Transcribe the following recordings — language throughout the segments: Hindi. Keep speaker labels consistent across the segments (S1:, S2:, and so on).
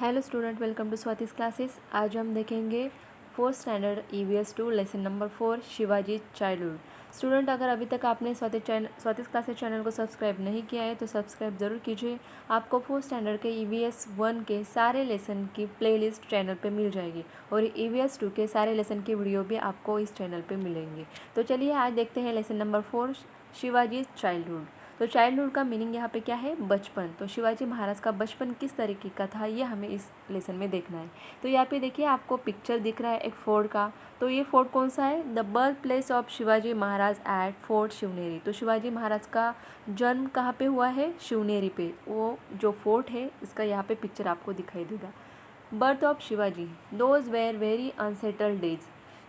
S1: Hello student, welcome to Swati's classes. आज हम देखेंगे fourth standard EVS 2 lesson number 4 Shivaji childhood. Student, अगर अभी तक आपने स्वातिस क्लासेस चैनल को सब्सक्राइब नहीं किया है तो सब्सक्राइब ज़रूर कीजिए। आपको फोर्थ स्टैंडर्ड के EVS 1 के सारे लेसन की प्लेलिस्ट चैनल पे मिल जाएगी और EVS 2 के सारे लेसन की वीडियो भी आपको इस चैनल पे मिलेंगे। तो चलिए आज देखते हैं लेसन नंबर 4 शिवाजी चाइल्डहुड। तो चाइल्डहुड का मीनिंग यहाँ पे क्या है? बचपन। तो शिवाजी महाराज का बचपन किस तरीके का था ये हमें इस लेसन में देखना है। तो यहाँ पे देखिए आपको पिक्चर दिख रहा है एक फोर्ट का। तो ये फोर्ट कौन सा है? The birth place of Shivaji Maharaj at fort Shivneri. तो शिवाजी महाराज का जन्म कहाँ पे हुआ है? शिवनेरी पे। वो जो फोर्ट है इसका यहाँ पे पिक्चर आपको दिखाई देगा। Birth of Shivaji. Those were very unsettled days.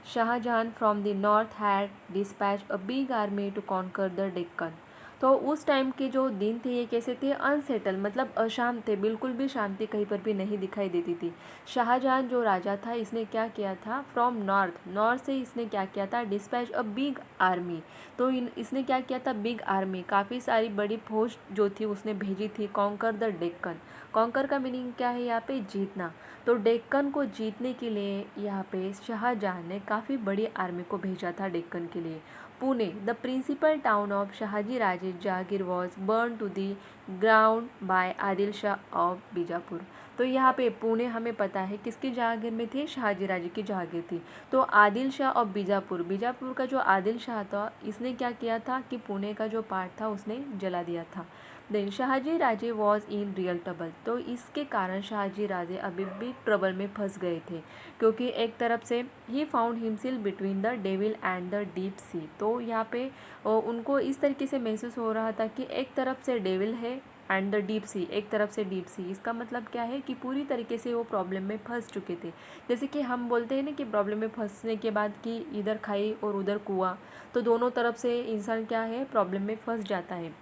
S1: Shah Jahan from the north had dispatch a big army to conquer the Deccan. तो उस टाइम के जो दिन थे ये कैसे थे? अनसेटल, मतलब अशांत थे, बिल्कुल भी शांति कहीं पर भी नहीं दिखाई देती थी। शाहजहां जो राजा था इसने क्या किया था? फ्रॉम नॉर्थ से इसने क्या किया था? Dispatch a big army. तो इसने क्या किया था? बिग आर्मी, काफ़ी सारी बड़ी फौज जो थी उसने भेजी थी। Conquer the Deccan. कॉन्कर का मीनिंग क्या है यहाँ पे? जीतना। तो डेक्कन को जीतने के लिए यहाँ पे शाहजहां ने काफ़ी बड़ी आर्मी को भेजा था डेक्कन के लिए। Pune, the principal town of Shahaji Raje Jahangir was burn to the ground by Adil Shah of Bijapur. तो यहाँ पे पुणे हमें पता है किसकी जहांगीर में थी? शाहजी राजे की जहांगीर थी। तो आदिल शाह ऑफ बीजापुर का जो आदिल शाह था इसने क्या किया था कि पुणे का जो पार्ट था उसने जला दिया था। Then Shahaji Raje was in real trouble. तो इसके कारण शाहजी राजे अभी भी ट्रबल में फंस गए थे, क्योंकि एक तरफ से he found himself between the devil and the deep sea. तो यहाँ पे उनको इस तरीके से महसूस हो रहा था कि एक तरफ से डेविल है एंड द डीप सी, एक तरफ से डीप सी। इसका मतलब क्या है कि पूरी तरीके से वो प्रॉब्लम में फंस चुके थे। जैसे कि हम बोलते हैं ना कि प्रॉब्लम में फंसने के बाद कि इधर खाई और उधर कुआं, तो दोनों तरफ से इंसान क्या है? प्रॉब्लम में फंस जाता है।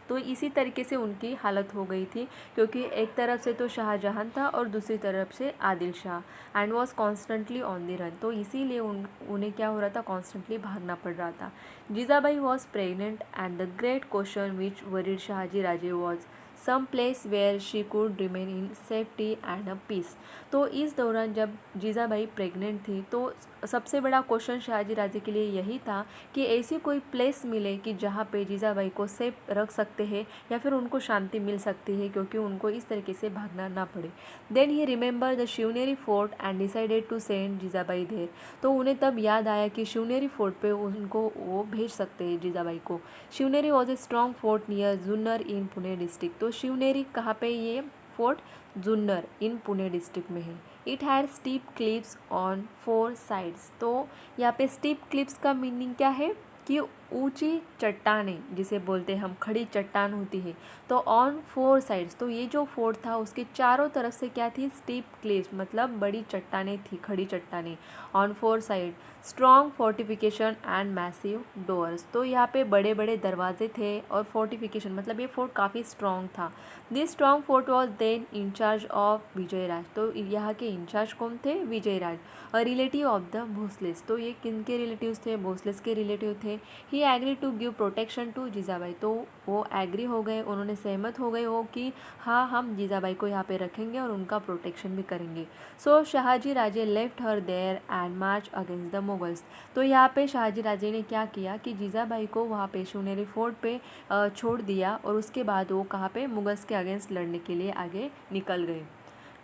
S1: तो इसी तरीके से उनकी हालत हो गई थी, क्योंकि एक तरफ से तो शाहजहां था और दूसरी तरफ से Adil Shah and was constantly on the run. तो इसीलिए उन्हें क्या हो रहा था? कॉन्स्टेंटली भागना पड़ रहा था। Jijabai was pregnant and the great question which worried Shahaji Raje was some place where she could remain in safety and a peace. तो इस दौरान जब जीजाबाई प्रेग्नेंट थी तो सबसे बड़ा क्वेश्चन शाहजी राजे के लिए यही था कि ऐसी कोई प्लेस मिले कि जहाँ पे जीजाबाई को सेफ रख सकते हैं या फिर उनको शांति मिल सकती है, क्योंकि उनको इस तरीके से भागना ना पड़े। Then he remember the Shivneri fort and decided to send Jijabai there. तो उन्हें तब याद आया कि शिवनेरी फोर्ट पे उनको वो भेज सकते हैं जीजाबाई को। Shivneri was a strong fort near Junnar in Pune district. तो शिवनेरी कहाँ पे? ये फोर्ट जुन्नर इन पुणे डिस्ट्रिक्ट में है। It had steep clips on 4 sides. तो यहाँ पे स्टीप क्लिप्स का मीनिंग क्या है? कि ऊंची चट्टानें, जिसे बोलते हैं हम, खड़ी चट्टान होती है। तो ऑन 4 साइड्स, तो ये जो फोर्ट था उसके चारों तरफ से क्या थी? स्टीप क्लिप्स, मतलब बड़ी चट्टानें थी, खड़ी चट्टानें। On 4 side strong fortification and massive doors. तो यहाँ पे बड़े बड़े दरवाजे थे और फोर्टिफिकेशन, मतलब ये फोर्ट काफ़ी स्ट्रॉन्ग था। This strong fort was then in charge of Vijayraj. तो यहाँ के इंचार्ज कौन थे? विजयराज, और रिलेटिव ऑफ द भोसलेस। तो ये किन के रिलेटिव्स थे? भोसलेस के रिलेटिव थे। He agree to give protection to Jijabai. तो वो एग्री हो गए, उन्होंने सहमत हो गए हो कि हाँ, हम जीजाबाई को यहाँ पे रखेंगे और उनका प्रोटेक्शन भी करेंगे। So Shahaji Raje left her there and march against the Mughals. तो यहाँ पे शाहजी राजे ने क्या किया कि जीजाबाई को वहाँ पे शिवनेरी फोर्ट पे छोड़ दिया और उसके बाद वो कहाँ पे? मुगल्स के अगेंस्ट लड़ने के लिए आगे निकल गए।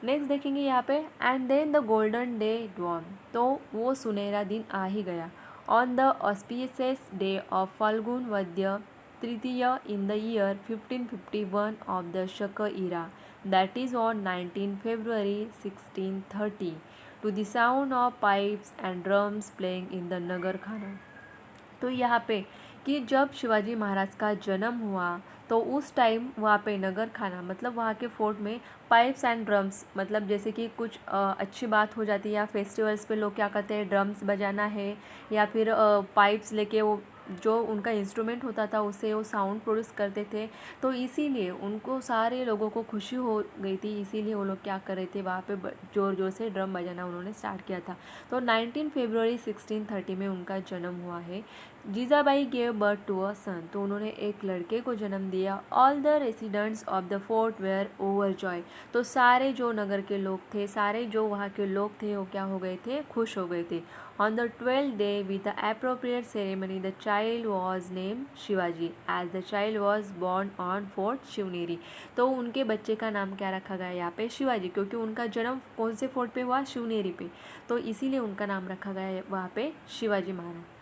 S1: नेक्स्ट देखेंगे यहाँ पे, and then the golden day dawn. तो वो सुनहरा दिन आ ही गया। On the auspicious day of Phalgun Vadya Tritiya in the year 1551 of the Shaka era, that is on 19 February 1630, to the sound of pipes and drums playing in the Nagarkhana. तो यहाँ पे कि जब शिवाजी महाराज का जन्म हुआ तो उस टाइम वहाँ पे नगर खाना, मतलब वहाँ के फोर्ट में पाइप्स एंड ड्रम्स, मतलब जैसे कि कुछ अच्छी बात हो जाती है या फेस्टिवल्स पे लोग क्या करते हैं? ड्रम्स बजाना है या फिर पाइप्स लेके वो जो उनका इंस्ट्रूमेंट होता था उससे वो साउंड प्रोड्यूस करते थे। तो इसीलिए उनको सारे लोगों को खुशी हो गई थी, इसीलिए वो लोग क्या कर रहे थे? वहाँ पे ज़ोर ज़ोर से ड्रम बजाना उन्होंने स्टार्ट किया था। तो 19 February 1630 में उनका जन्म हुआ है। Jijabai gave birth to a son, तो उन्होंने एक लड़के को जन्म दिया। All the residents of the fort were overjoy, तो सारे जो नगर के लोग थे, सारे जो वहाँ के लोग थे, वो क्या हो गए थे, खुश हो गए थे। On the 12th day with the appropriate ceremony the child was name Shivaji as the child was born on fort Shivneri, तो उनके बच्चे का नाम क्या रखा गया यहाँ पे, शिवाजी, क्योंकि उनका जन्म कौन से फोर्ट पे हुआ, शिवनेरी पे, तो इसीलिए उनका नाम रखा गया है वहाँ पे शिवाजी महाराज।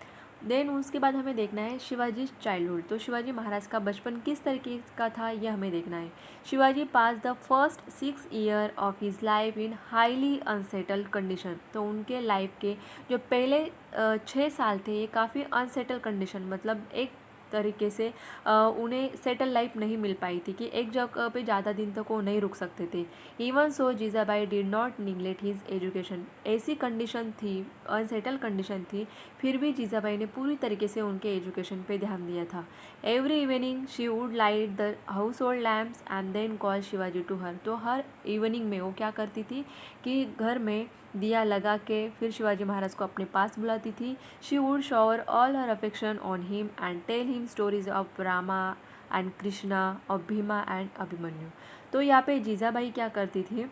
S1: देन उसके बाद हमें देखना है शिवाजी चाइल्डहुड, तो शिवाजी महाराज का बचपन किस तरीके का था यह हमें देखना है। Shivaji pass the first 6 year of his life in highly unsettled condition, तो उनके लाइफ के जो पहले 6 साल थे ये काफ़ी अनसेटल कंडीशन, मतलब एक तरीके से उन्हें सेटल लाइफ नहीं मिल पाई थी कि एक जगह पे ज़्यादा दिन तक वो नहीं रुक सकते थे। Even so Jijabai did not neglect his education, ऐसी कंडीशन थी, अनसेटल कंडीशन थी, फिर भी जीजाबाई ने पूरी तरीके से उनके एजुकेशन पे ध्यान दिया था। Every evening she would light the household lamps and then call Shivaji to her, तो हर इवनिंग में वो क्या करती थी कि घर में दिया लगा के फिर शिवाजी महाराज को अपने पास बुलाती थी। She would shower all her affection on him and tell him stories of Rama and Krishna, of Bhima and Abhimanyu, तो यहाँ पे जीजाबाई क्या करती थी,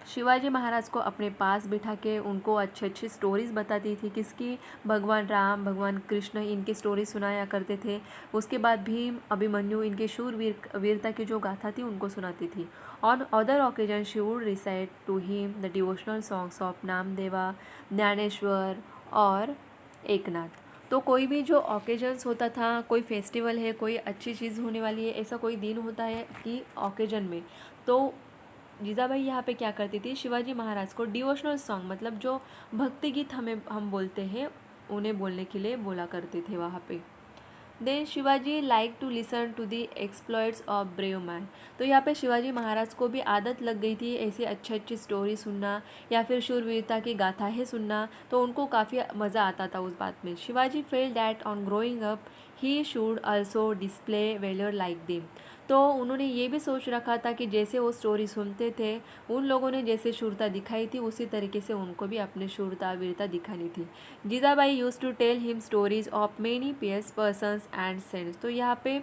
S1: शिवाजी महाराज को अपने पास बिठा के उनको अच्छे अच्छे स्टोरीज़ बताती थी, किसकी, भगवान राम, भगवान कृष्ण, इनकी स्टोरी सुनाया करते थे। उसके बाद भीम, अभिमन्यु, इनके वीरता की जो गाथा थी उनको सुनाती थी। On other occasion she would recite to him the devotional songs of Namdeva, Dnyaneshwar और एकनाथ, तो कोई भी जो ओकेजन्स होता था, कोई फेस्टिवल है, कोई अच्छी चीज़ होने वाली है, ऐसा कोई दिन होता है कि ओकेजन में, तो जीजाबाई यहाँ पे क्या करती थी, शिवाजी महाराज को डिवोशनल सॉन्ग, मतलब जो भक्ति गीत हम बोलते हैं, उन्हें बोलने के लिए बोला करते थे वहाँ पे। Then Shivaji like to listen to the exploits of brave man, तो यहाँ पे शिवाजी महाराज को भी आदत लग गई थी ऐसी अच्छी अच्छी स्टोरी सुनना या फिर शूरवीरता की गाथाएँ सुनना, तो उनको काफ़ी मज़ा आता था उस बात में। Shivaji fail that on growing up he should also display valour like them, तो उन्होंने ये भी सोच रखा था कि जैसे वो स्टोरी सुनते थे, उन लोगों ने जैसे शूरता दिखाई थी उसी तरीके से उनको भी अपने शूरता वीरता दिखानी थी। Jijabai use to tell him stories of many pious persons and saints, तो यहाँ पे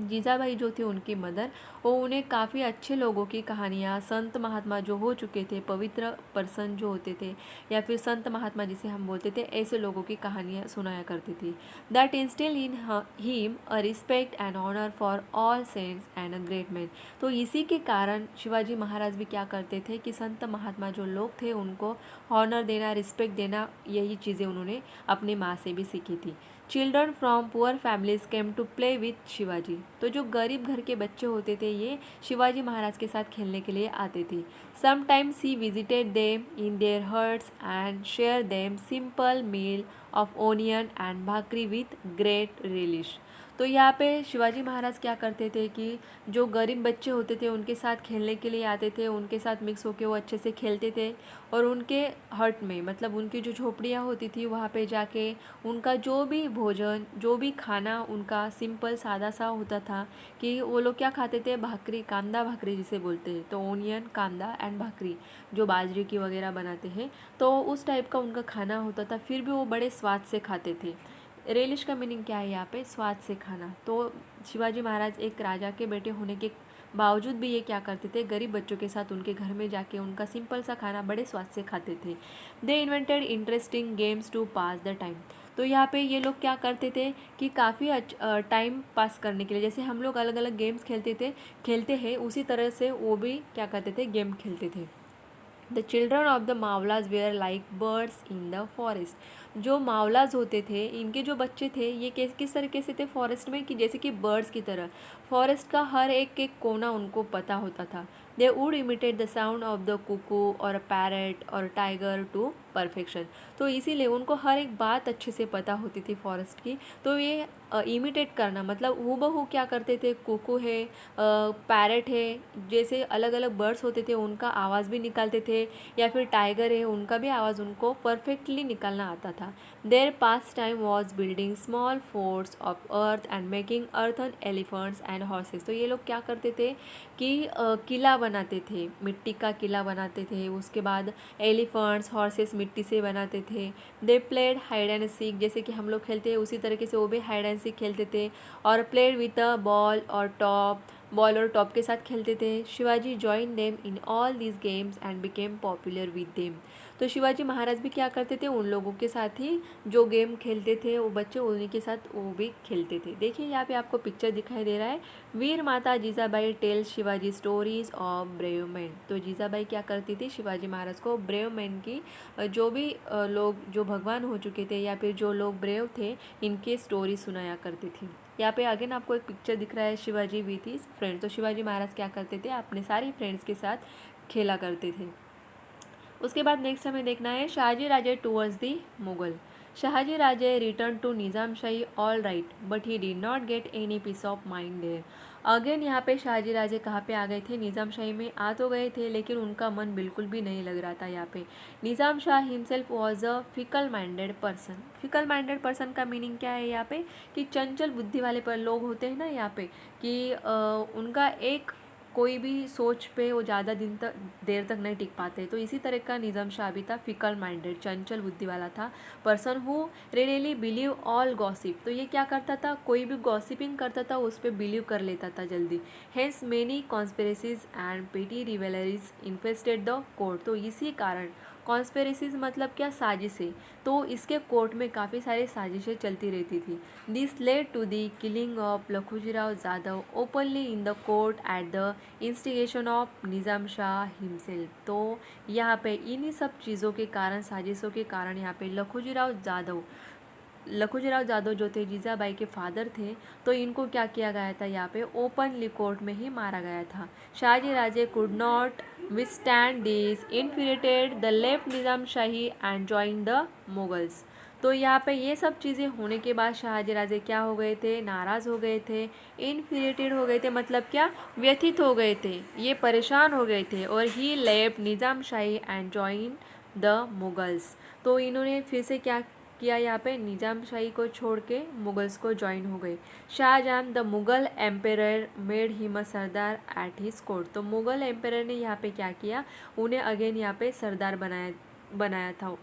S1: जीजाबाई जो थे उनकी मदर, वो उन्हें काफ़ी अच्छे लोगों की कहानियाँ, संत महात्मा जो हो चुके थे, पवित्र पर्सन जो होते थे या फिर संत महात्मा जिसे हम बोलते थे, ऐसे लोगों की कहानियाँ सुनाया करती थी। That instil in him a respect and honour for all saints and a great man, तो इसी के कारण शिवाजी महाराज भी क्या करते थे कि संत महात्मा जो लोग थे उनको ऑनर देना, रिस्पेक्ट देना, यही चीज़ें उन्होंने अपनी माँ से भी सीखी थी। Children from poor families came to play with Shivaji, तो जो गरीब घर के बच्चे होते थे ये शिवाजी महाराज के साथ खेलने के लिए आते थे। Sometimes he visited them in their huts and share them simple meal of onion and bhakri with great relish, तो यहाँ पे शिवाजी महाराज क्या करते थे कि जो गरीब बच्चे होते थे उनके साथ खेलने के लिए आते थे, उनके साथ मिक्स होके वो अच्छे से खेलते थे, और उनके हट में, मतलब उनकी जो झोपड़ियाँ होती थी वहाँ पे जाके उनका जो भी भोजन, जो भी खाना उनका सिंपल सादा सा होता था कि वो लोग क्या खाते थे, भाकरी, कांदा भाकरी जिसे बोलते हैं, तो ओनियन, कांदा एंड भाकरी जो बाजरे की वगैरह बनाते हैं, तो उस टाइप का उनका खाना होता था, फिर भी वो बड़े स्वाद से खाते थे। रेलिश का मीनिंग क्या है यहाँ पे, स्वाद से खाना, तो शिवाजी महाराज एक राजा के बेटे होने के बावजूद भी ये क्या करते थे, गरीब बच्चों के साथ उनके घर में जाके उनका सिंपल सा खाना बड़े स्वाद से खाते थे। They invented interesting games to pass the time, तो यहाँ पे ये लोग क्या करते थे कि काफ़ी टाइम पास करने के लिए, जैसे हम लोग अलग अलग गेम्स खेलते हैं उसी तरह से वो भी क्या करते थे, गेम खेलते थे। The children of the Mavalas were like birds in the forest, जो मावलाज होते थे इनके जो बच्चे थे ये किस तरीके से थे फॉरेस्ट में, कि जैसे कि बर्ड्स की तरह, फॉरेस्ट का हर एक एक कोना उनको पता होता था। They would imitate the sound of the Kuku और पैरेट और टाइगर टू परफेक्शन, तो इसीलिए उनको हर एक बात अच्छे से पता होती थी फॉरेस्ट की, तो ये इमिटेट करना, मतलब हूबहू क्या करते थे, कुकू है, पैरेट है, जैसे अलग अलग बर्ड्स होते थे उनका आवाज़ भी निकालते थे, या फिर टाइगर है उनका भी आवाज़ उनको परफेक्टली निकालना आता था। था। Their pastime was building small forts of earth and making earthen elephants and horses. तो ये लोग क्या करते थे कि किला बनाते थे, मिट्टी का किला बनाते थे, उसके बाद एलिफेंट्स हॉर्सेस मिट्टी से बनाते थे। They played hide and seek, जैसे कि हम लोग खेलते हैं उसी तरीके से वो भी हाइड एंड सीक खेलते थे, और प्लेड विथ अ बॉल और टॉप के साथ खेलते थे। Shivaji join them in all these games and became popular with them. तो शिवाजी महाराज भी क्या करते थे, उन लोगों के साथ ही जो गेम खेलते थे वो बच्चे उन्हीं के साथ वो भी खेलते थे। देखिए यहाँ पे आपको पिक्चर दिखाई दे रहा है, वीर माता Jijabai tell Shivaji stories of brave man. तो जीजाबाई क्या करती थी, शिवाजी महाराज को ब्रेव मैन की जो भी लोग जो भगवान हो चुके थे या फिर जो लोग ब्रेव थे इनके स्टोरी सुनाया करती थी। यहाँ पे अगेन आपको एक पिक्चर दिख रहा है, शिवाजी विथ हिज फ्रेंड। तो शिवाजी महाराज क्या करते थे, अपने सारे फ्रेंड्स के साथ खेला करते थे। उसके बाद नेक्स्ट हमें देखना है Shahaji Raje towards the Mughal. Shahaji Raje return to Nizam Shahi all right but he did not get any peace of mind there. Again यहाँ पे शाहजी राजे कहाँ पे आ गए थे, निज़ाम शाही में आ तो गए थे लेकिन उनका मन बिल्कुल भी नहीं लग रहा था यहाँ पे। Nizam Shah himself was a fickle minded person. Fickle minded person का मीनिंग क्या है यहाँ पे, कि चंचल बुद्धि वाले पर लोग होते हैं ना यहाँ पे, कि उनका एक कोई भी सोच पे वो ज़्यादा दिन तक देर तक नहीं टिक पाते। तो इसी तरह का निज़ाम शाह भी था, फिकल माइंडेड चंचल बुद्धि वाला था person who really believe all gossip. तो ये क्या करता था, कोई भी गॉसिपिंग करता था उस पर बिलीव कर लेता था जल्दी। हेंस मेनी कॉन्स्पिरेसीज एंड पेटी रिवेलरीज इन्फेस्टेड द कोर्ट। तो इसी कारण कॉन्स्पिरेसीज मतलब क्या, साजिशें, तो इसके कोर्ट में काफ़ी सारी साजिशें चलती रहती थी। This led to the killing of Lakhujirao Jadhav openly in the court at the instigation of Nizam Shah himself. तो यहाँ पे इन्हीं सब चीज़ों के कारण, साजिशों के कारण यहाँ पे लखुजीराव जाधव जो थे जीजाबाई के फादर थे, तो इनको क्या किया गया था, यहाँ पे ओपनली कोर्ट में ही मारा गया था। Shahaji Raje could not withstand this, infuriated the left Nizam Shahi and join the Mughals. तो यहाँ पे ये सब चीज़ें होने के बाद शाहजी राजे क्या हो गए थे, नाराज़ हो गए थे, इन्फिरेटेड हो गए थे, मतलब क्या, व्यथित हो गए थे, ये परेशान हो गए थे, और he left Nizam Shahi and join the Mughals. तो इन्होंने फिर से क्या किया, यहाँ पे निज़ाम शाही को छोड़ के मुगल्स को ज्वाइन हो गए। Shahjahan the Mughal emperor made him a sardar at his court. तो मुगल एम्पेरर ने यहाँ पे क्या किया, उन्हें अगेन यहाँ पे सरदार बनाया था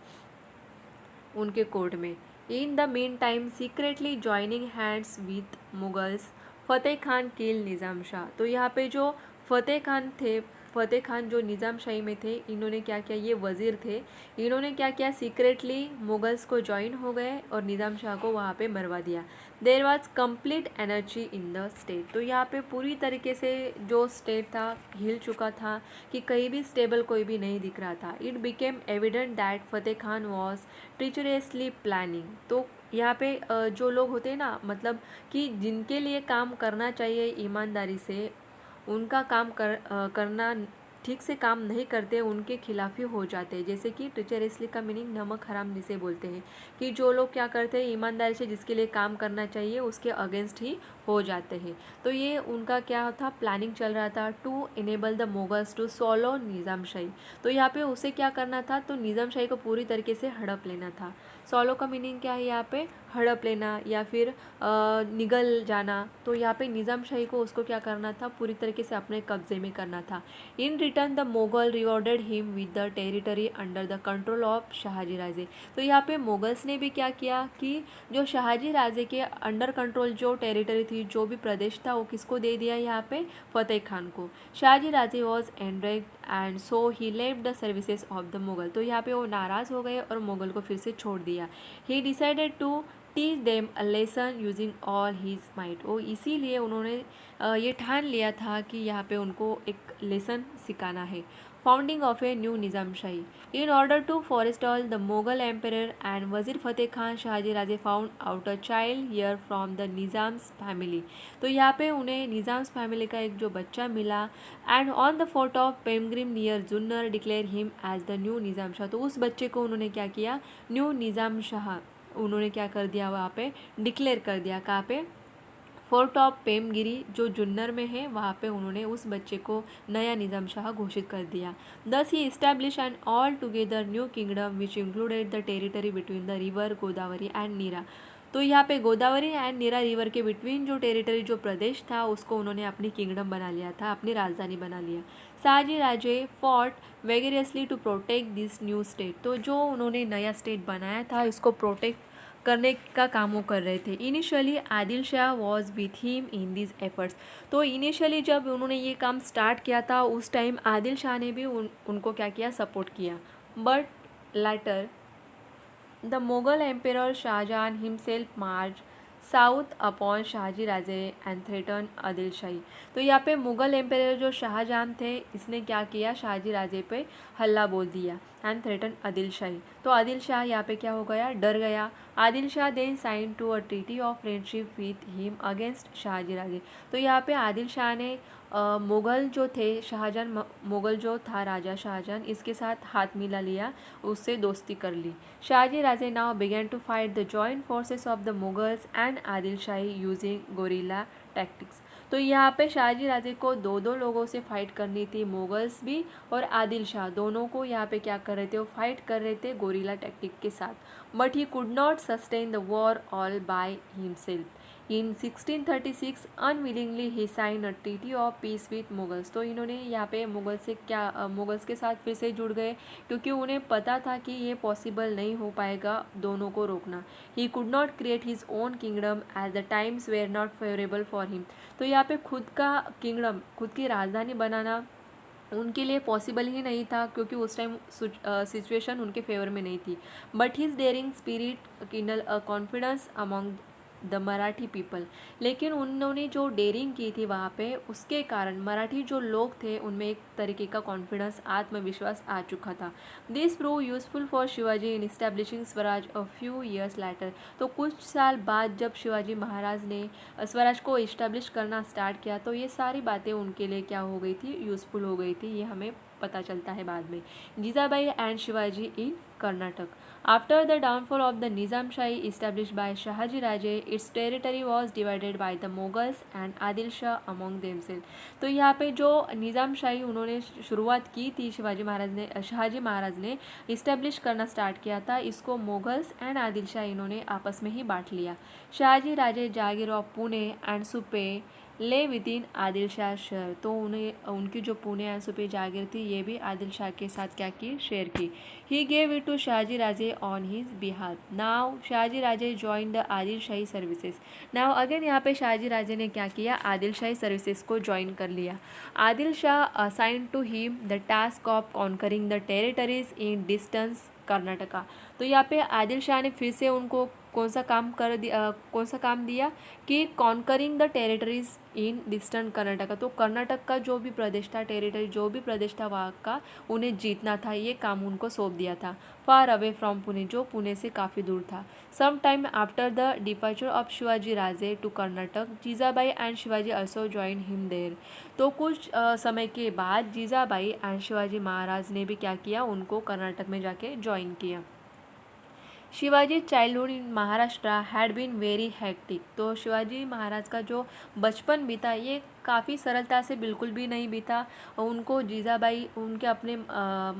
S1: उनके कोर्ट में। In the mean time secretly joining hands with Mughals Fateh Khan kill Nizam Shah. तो यहाँ पे जो फतेह खान थे, फतेह खान जो निज़ाम शाही में थे, इन्होंने क्या किया, ये वज़ीर थे, इन्होंने क्या किया, सीक्रेटली मुगल्स को ज्वाइन हो गए और निज़ाम शाह को वहाँ पे मरवा दिया। There was complete energy in the state. तो यहाँ पे पूरी तरीके से जो स्टेट था हिल चुका था, कि कहीं भी स्टेबल कोई भी नहीं दिख रहा था। It became evident that Fateh Khan was treacherously planning. तो यहाँ पे जो लोग होते हैं ना, मतलब कि जिनके लिए काम करना चाहिए ईमानदारी से, उनका काम करना ठीक से काम नहीं करते, उनके खिलाफ ही हो जाते हैं। जैसे कि ट्रीचरसली का मीनिंग नमक हराम जिसे बोलते हैं, कि जो लोग क्या करते हैं ईमानदारी से जिसके लिए काम करना चाहिए उसके अगेंस्ट ही हो जाते हैं। तो ये उनका क्या था, प्लानिंग चल रहा था to enable the Mughals to swallow Nizam Shahi. तो यहाँ पे उसे क्या करना था, तो निज़ाम शाही को पूरी तरीके से हड़प लेना था। सॉलो का मीनिंग क्या है, यहाँ पे हड़प लेना या फिर निगल जाना। तो यहाँ पे निज़ाम शाही को उसको क्या करना था, पूरी तरीके से अपने कब्जे में करना था। In return the Mughal rewarded him with the territory under the control of Shahaji Raje. तो यहाँ पे मुगल्स ने भी क्या किया, कि जो शाहजी राजे के अंडर कंट्रोल जो टेरिटरी थी, जो भी प्रदेश था, वो किसको दे दिया, यहाँ पे फतेह खान को। Shahaji Raje was enraged and so he left the services of the Mughal. तो यहाँ पे वो नाराज़ हो गए और मुगल को फिर से छोड़ दिया। He decided to teach them a lesson using all his might. वो इसीलिए उन्होंने ये ठान लिया था कि यहाँ पे उनको एक लेसन सिखाना है। Founding of a new Nizam Shahi. In order to forestall the Mughal emperor and wazir Fateh Khan, Shahaji Raje found out a child heir from the Nizam's family. तो यहाँ पे उन्हें निज़ाम्स फैमिली का एक जो बच्चा मिला, and on the fort of Pemgiri near Junnar declare him as the new Nizam Shah. तो उस बच्चे को उन्होंने क्या किया, न्यू निज़ाम शाह उन्होंने क्या कर दिया, वहाँ पे डिक्लेयर कर दिया। कहाँ पे, फोर्ट ऑफ पेमगिरी जो जुन्नर में है, वहाँ पे उन्होंने उस बच्चे को नया निज़ाम शाह घोषित कर दिया। Thus he establish an altogether new kingdom which included the territory between the river Godavari and Nira. तो यहाँ पे गोदावरी एंड नीरा रिवर के बिटवीन जो टेरिटरी जो प्रदेश था उसको उन्होंने अपनी किंगडम बना लिया था, अपनी राजधानी बना लिया। Shahaji Raje fought vigorously to protect this new state. तो जो उन्होंने नया स्टेट बनाया था इसको प्रोटेक्ट करने का काम वो कर रहे थे। Initially Adil Shah was with him in this efforts. तो इनिशियली जब उन्होंने ये काम स्टार्ट किया था उस टाइम आदिल शाह ने भी उनको क्या किया, सपोर्ट किया। But later the Mughal emperor Shahjahan himself march south upon Shahaji Raje and threaten Adil Shahi. तो यहाँ पे मुगल एम्पेरर जो शाहजहां थे इसने क्या किया, शाहजी राजे पे हल्ला बोल दिया एंड थ्रेटन आदिल शाही। तो आदिल शाह यहाँ पे क्या हो गया, डर गया। Adil Shah then sign to a treaty of friendship with him against Shahaji Raje. तो यहाँ पे आदिल शाह ने मुग़ल जो थे, शाहजहां मुग़ल जो था राजा शाहजहां, इसके साथ हाथ मिला लिया, उससे दोस्ती कर ली। Shahaji Raje now began to fight the joint forces of the Mughals and Adil Shahi using guerrilla tactics. तो यहाँ पे शाहजी राजे को दो दो लोगों से फाइट करनी थी, मुगल्स भी और आदिल शाह दोनों को यहाँ पे क्या कर रहे थे, वो फाइट कर रहे थे गोरिल्ला टैक्टिक के साथ। But he could not sustain the war all by himself. In 1636 unwillingly he sign a treaty of peace with Mughals. तो इन्होंने यहाँ पे मुगल्स के साथ फिर से जुड़ गए, क्योंकि उन्हें पता था कि ये पॉसिबल नहीं हो पाएगा दोनों को रोकना। He could not create his own kingdom as the times were not favourable for him. तो यहाँ पे खुद का किंगडम, खुद की राजधानी बनाना उनके लिए पॉसिबल ही नहीं था, क्योंकि उस टाइम सिचुएशन उनके फेवर में नहीं थी। But his daring spirit kindle a confidence among the Marathi people. लेकिन उन्होंने जो डेयरिंग की थी वहाँ पे, उसके कारण मराठी जो लोग थे उनमें एक तरीके का कॉन्फिडेंस, आत्मविश्वास आ चुका था। This prove useful for Shivaji in establishing Swaraj a few years later. तो कुछ साल बाद जब शिवाजी महाराज ने स्वराज को इस्टेब्लिश करना स्टार्ट किया तो ये सारी बातें उनके लिए क्या हो गई थी, यूज़फुल हो गई थी। ये हमें पता चलता है बाद में। Jijabai and Shivaji in Karnataka. After the downfall of the Nizam Shahi establish by Shahaji Raje, its territory was divided by the Mughals and Adil Shah among themselves. तो यहाँ पे जो निज़ाम शाही उन्होंने शुरुआत की थी, शाहजी महाराज ने इस्टेब्लिश करना स्टार्ट किया था, इसको मुगल्स एंड आदिल शाह इन्होंने आपस में ही बांट लिया। Shahaji Raje jagir of Pune and Supe lay with in Adil Shah शहर। तो उन्हें उनकी जो पुणे एंड सुपे जागीर थी ये भी आदिल शाह के साथ क्या की, शेयर की। He gave it to Shahaji Raje on his behalf. Now Shahaji Raje join the Adil Shahi services. Now again यहाँ पे शाहजी राजे ने क्या किया, आदिल शाही सर्विसेज को ज्वाइन कर लिया। Adil Shah assign to him the task of conquering the territories in distance Karnataka. तो यहाँ पे आदिल शाह ने फिर से उनको कौन सा काम दिया कि conquering the territories in distant Karnataka. तो कर्नाटक का जो भी प्रदेश था, टेरिटरी जो भी प्रदेश था वहाँ का उन्हें जीतना था, ये काम उनको सौंप दिया था। फार अवे फ्रॉम पुणे, जो पुणे से काफ़ी दूर था। Some time after the departure of Shivaji Raje to Karnataka, Jijabai and Shivaji also join him there. तो कुछ समय के बाद जीजाबाई एंड शिवाजी महाराज ने भी क्या किया, उनको कर्नाटक में जाके ज्वाइन किया। Shivaji childhood in Maharashtra had been very hectic. तो शिवाजी महाराज का जो बचपन बीता ये काफ़ी सरलता से बिल्कुल भी नहीं बीता। उनको जीजाबाई उनके अपने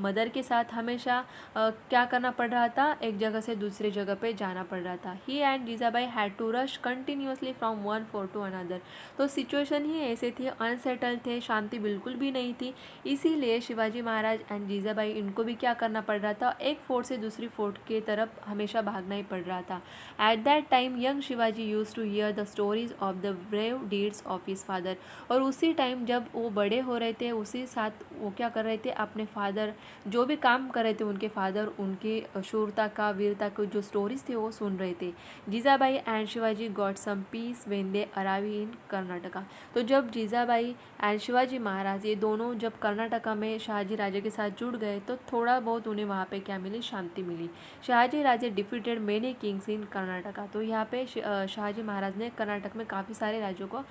S1: मदर के साथ हमेशा क्या करना पड़ रहा था, एक जगह से दूसरी जगह पे जाना पड़ रहा था। He and Jijabai had to rush continuously from one fort to another. तो सिचुएशन ही ऐसे थी, अनसेटल थे, शांति बिल्कुल भी नहीं थी। इसीलिए शिवाजी महाराज एंड जीजाबाई इनको भी क्या करना पड़ रहा था, एक फोर्ट से दूसरी फोर्ट की तरफ हमेशा भागना ही पड़ रहा था। At that time young Shivaji use to hear the stories of the brave deeds of his father. और उसी टाइम जब वो बड़े हो रहे थे, उसी साथ वो क्या कर रहे थे, अपने फादर जो भी काम कर रहे थे उनके फादर, उनकी शूरता का, वीरता को जो स्टोरीज थे वो सुन रहे थे। Jijabai and Shivaji got some peace when they arrive in Karnataka. तो जब जीजाबाई एंड शिवाजी महाराज ये दोनों जब कर्नाटका में शाहजी राजे के साथ जुड़ गए तो थोड़ा बहुत उन्हें वहाँ पे क्या मिली, शांति मिली। शाहजी राजे defeated many kings in Karnataka. तो यहाँ पे शाहजी महाराज ने कर्नाटक में काफ़ी सारे राज्यों को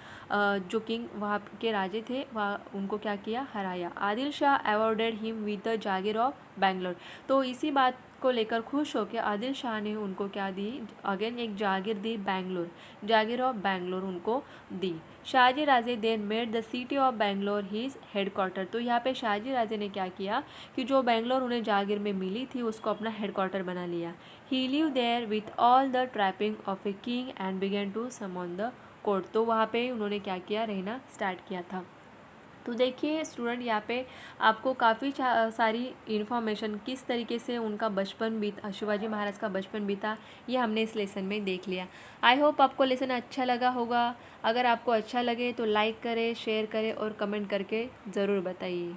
S1: जो किंग वहाँ के राजे थे, वहाँ उनको क्या किया, हराया। Adil Shah awarded him with the Jagir of Bangalore. तो इसी बात को लेकर खुश होकर आदिल शाह ने उनको क्या दी, अगेन एक जागीर दी, बेंगलोर, जागीर ऑफ बेंगलोर उनको दी। Shahaji Raje then made the city of Bangalore his headquarter. तो यहाँ पे शाहजी राजे ने क्या किया कि जो बेंगलोर उन्हें जागीर में मिली थी उसको अपना हेडक्वार्टर बना लिया। He live there with all the trapping of a king and began to summon the court. तो वहाँ पे उन्होंने क्या किया, रहना स्टार्ट किया था। तो देखिए स्टूडेंट, यहाँ पे आपको काफ़ी सारी इन्फॉर्मेशन किस तरीके से उनका बचपन बीता, शिवाजी महाराज का बचपन बीता, ये हमने इस लेसन में देख लिया। आई होप आपको लेसन अच्छा लगा होगा। अगर आपको अच्छा लगे तो लाइक करें, शेयर करें और कमेंट करके ज़रूर बताइए।